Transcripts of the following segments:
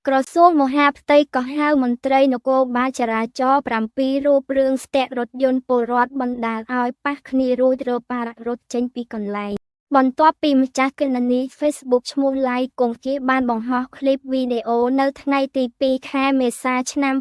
ក្រសួងមហាផ្ទៃក៏ហៅមន្ត្រីនគរបាលចរាចរណ៍7រូបរឿងស្ទាក់រថយន្តពលរដ្ឋបណ្ដាលឲ្យប៉ះគ្នារួចរបាររត់ចេញពីកន្លែងបន្ទាប់ពីម្ចាស់គណនី Facebook ឈ្មោះ Like គង្គាបានបង្ហោះឃ្លីបវីដេអូនៅថ្ងៃទី2 ខែមេសាឆ្នាំ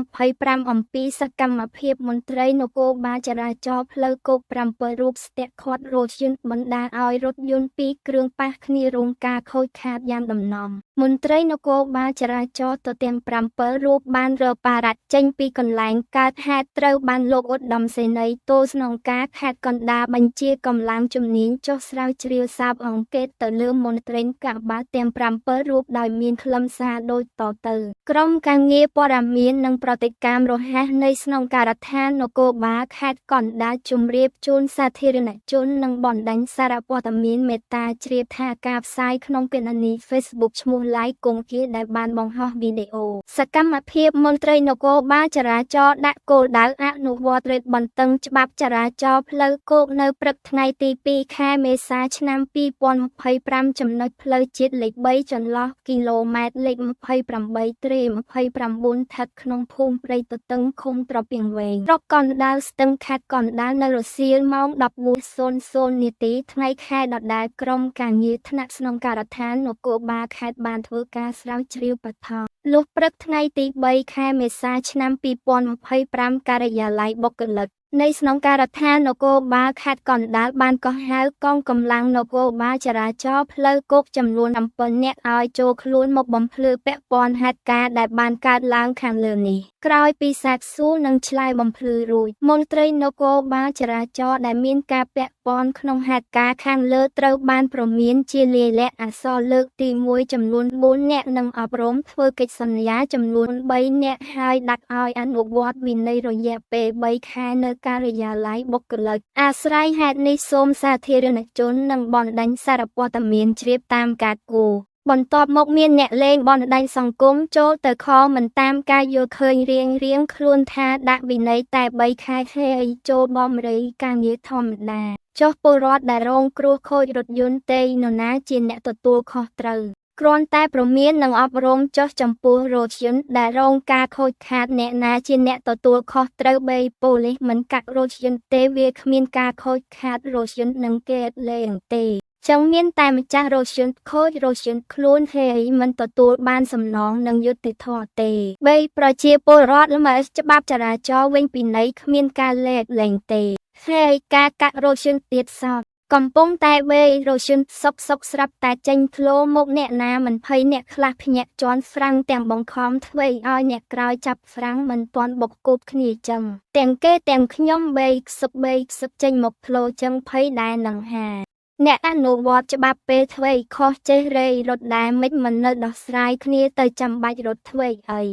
2025អំពីសកម្មភាពមន្ត្រីនគរបាលចរាចរណ៍ផ្លូវគោក7រូបស្ទាក់ឃាត់រថយន្តបណ្ដាលឲ្យរថយន្ត2គ្រឿងប៉ះគ្នារងការខូចខាតយ៉ាងដំណំមន្ត្រីនគរបាលចរាចរណ៍ទៅទាំង7រូបបានរបារចេញពីកន្លែងកើតហេតុត្រូវបានលោកឧត្តមសេនីយ៍ទោស្នងការខេត្តកណ្ដាលបញ្ជាកម្លាំងជំនាញចុះស្រាវជ្រាវសាបអង្កេតទៅលើមន្ត្រីកបាលទាំង7រូបដោយមានខ្លឹមសារដូចតទៅក្រុមការងារព័ត៌មាននិងប្រតិកម្មរហ័សនៃស្នងការដ្ឋាននគរបាលខេត្តកណ្ដាលជម្រាបជូនសាធារណជននិងបណ្ដាញសារព័ត៌មានមេត្តាជ្រាបថាការផ្សាយក្នុងគណនី Facebook ឈ្មោះ Like គង្គាដែលបានបង្ហោះវីដេអូសកម្មភាពមន្ត្រីនគរបាលចរាចរណ៍ដាក់គោលដៅអនុវត្តរេតបន្តឹងច្បាប់ចរាចរណ៍ផ្លូវគោកនៅព្រឹកថ្ងៃទី2 ខែមេសាឆ្នាំ2025ចំណុចផ្លូវជាតិលេខ3ចន្លោះគីឡូម៉ែត្រលេខ28ត្រេ29ស្ថិតក្នុងភូមិព្រៃទទឹងឃុំត្រពាំងវែងស្រុកកណ្ដាលស្ទឹងខេត្តកណ្ដាលនៅរសៀលម៉ោង 14:00 នាទីថ្ងៃខែដដែលក្រុមការងារថ្នាក់ស្នងការដ្ឋាននគរបាលខេត្តបានធ្វើការស្រាវជ្រាវបឋមលុះព្រឹកថ្ងៃទី3 ខែមេសាឆ្នាំ2025ការិយាល័យបុគ្គលិកនៃស្នងការដ្ឋាននគរបាលខេត្តកណ្ដាលបានកោះហៅកងកម្លាំងនគរបាលចរាចរណ៍ផ្លូវគោកចំនួន7នាក់ឲ្យចូលខ្លួនមកបំភ្លឺពាក់ព័ន្ធហេតុការណ៍ដែលបានកើតឡើងខាងលើនេះក្រោយពីសាកសួរនិងឆ្លើយបំភ្លឺរួចមន្ត្រីនគរបាលចរាចរណ៍ដែលមានការពាក់ព័ន្ធក្នុងហេតុការណ៍ខាងលើត្រូវបានព្រមានជាលាយលក្ខណ៍អក្សរលើកទី1ចំនួន4នាក់និងអប់រំធ្វើកិច្ចសន្យាចំនួន3នាក់ហើយដាក់ឲ្យអនុវត្តវិន័យរយៈពេល3ខែនៅការិយាល័យបុគ្គលិកអាស្រ័យហេតុនេះសូមសាធារណជននិងបណ្ដាញសារព័ត៌មានជ្រាបតាមការគួរបន្ទាប់មកមានអ្នកលេងបណ្ដាញសង្គមចូលទៅខមមិនតាមការយល់ឃើញរៀងខ្លួនថាដាក់វិន័យតែ3ខែហើយចូលបំរីការងារធម្មតាចុះពលរដ្ឋដែលរងគ្រោះខូចរថយន្តទេនរណាជាអ្នកទទួលខុសត្រូវគ្រាន់តែព្រមាននិងអប់រំចុះចំពោះរថយន្តដែលរងការខូចខាតអ្នកណាជាអ្នកទទួលខុសត្រូវបីប៉ូលីសមិនកាត់រថយន្តទេវាគ្មានការខូចខាតរថយន្តនឹងគេលេងទេចឹងមានតែម្ចាស់រថយន្តខូចរថយន្តខ្លួនហើយមិនទទួលបានសំណងនឹងយុត្តិធម៌ទេបីប្រជាពលរដ្ឋល្មើសច្បាប់ចរាចរណ៍វិញពីនៃគ្មានការលែងទេហើយការកាត់រថយន្តទៀតសោតកំពុងតែវេរថយន្តសុកស្រាប់តែចេញធ្លោមកអ្នកណាមិនភ័យអ្នកខ្លះភ្ញាក់ជន់ហ្វ្រាំងទាំងបង្ខំធ្វើឲ្យអ្នកក្រោយចាប់ហ្វ្រាំងមិនទាន់បុកគូបគ្នាចឹងទាំងគេទាំងខ្ញុំបេខ្សឹបចេញមកធ្លោចឹងភ័យដែរនឹងហាអ្នកអនុវត្តច្បាប់ពេលធ្វើខុសចេះរេរត់ដែរមិននៅដោះស្រាយគ្នាទៅចាំបាច់រត់ធ្វើអី